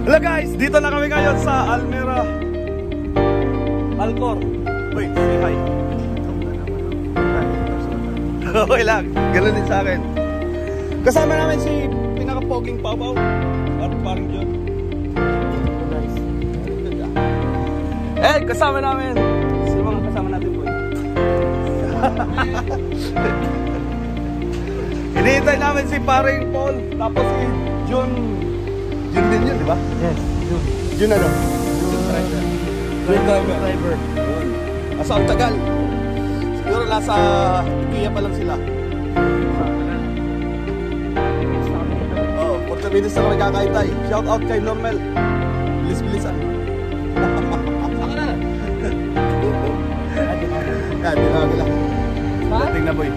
Hello guys, dito na kami ngayon sa Almera Alcor. Wait, say hi. Okay lang, ganoon din sa akin. Kasama namin si pinaka-poging Pawpaw at parang John. Eh, kasama namin. Sino mga kasama natin, boy? Hinihintay namin si paring Paul. Tapos si John. John din yun, di ba? Yes, John. John ano? John driver. Asa ang tagal. Siguro nasa Kia pa lang sila. Oh, 40 minutes na kami kakaitay. Shout out kay Normal. Bilis-bilisan. Yan, dinawag lang. Dating na, boy.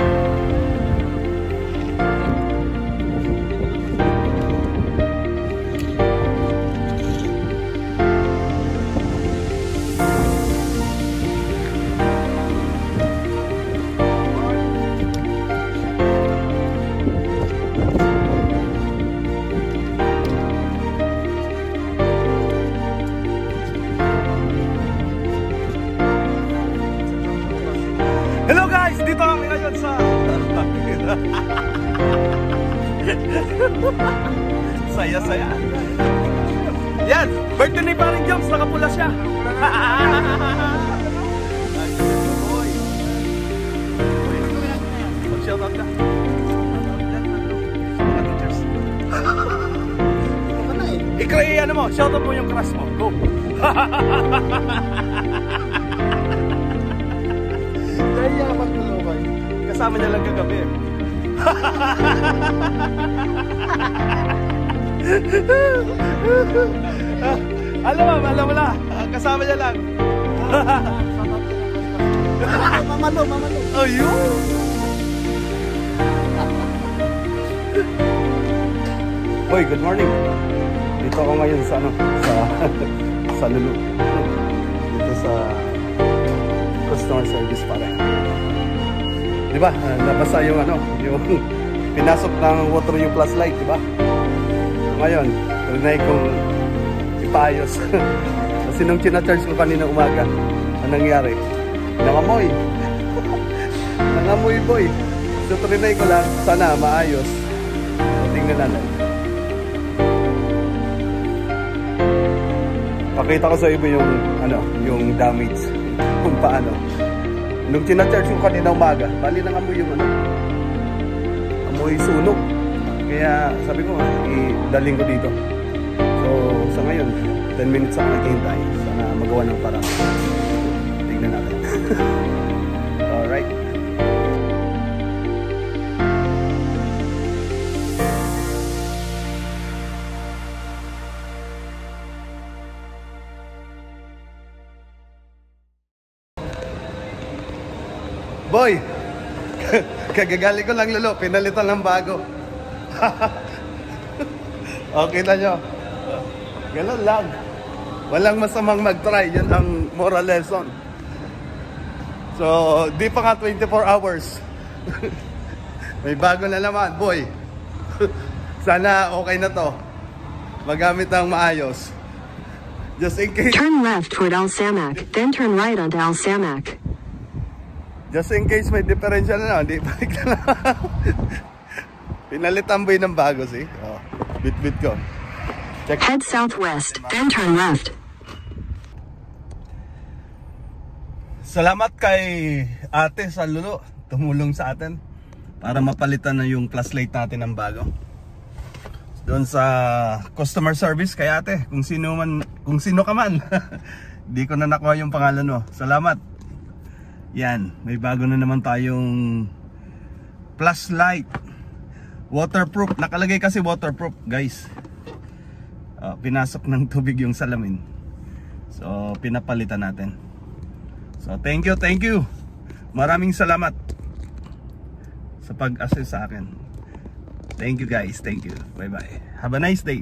Hello guys, dito kami ngayon sa saya-saya. Yan, birthday ni paring Joms, nakapula siya. Mag-shout out ka. Ikaw ano mo, shout out mo yung crush mo. Go. Kaya magtulungan. Kasama niya lang kagabi. Alam mo na. Kasama niya lang. Mamalo. Ayun. Boy, good morning. Dito ako ngayon sa sa Lulu. Dito sa customer service pa rin. Diba? Nabasa yung yung pinasok ng water yung plus light, diba? Ngayon, trinay kong ipaayos. Kasi nung chinacharge ko kanina umaga, anong nangyari? Nangamoy. Nangamoy, boy. So trinay ko lang, sana maayos. Tingnan natin. Pakita ko sa iba yung yung damage. Kung paano. Nung tina-charge ko kanina umaga, bali nang amoy yung amoy sunog. Kaya sabi ko idaling ko dito. So sa ngayon 10 minutes ako naghihintay. Sana magawa ng parang. Tingnan natin. Alright. Boy, kagagali ko lang Lolo, pinalitan ng bago. Okay na nyo. Ganun lang. Walang masamang mag-try, yun ang moral lesson. So, di pa nga 24 hours. May bago na naman, boy. Sana okay na to. Magamit ang maayos. Just in case. Turn left toward Alsamac, then turn right onto Alsamac. Just in case may differential na, hindi balik na lang. Pinalitan ba yun ng bago, see? Oh, bit-bit ko. Check. Head southwest, then turn left. Salamat kay ate sa Lulu. Tumulong sa atin para mapalitan na yung plus light natin ng bago. Doon sa customer service kay ate, kung sino ka man. Di ko na nakuha yung pangalan mo. Salamat. Yan, may bago na naman tayong plus light. Waterproof, nakalagay kasi waterproof, guys. Pinasok ng tubig yung salamin. So, pinapalitan natin. So, thank you. Maraming salamat sa pag-assist sa akin. Thank you guys, thank you. Bye bye. Have a nice day.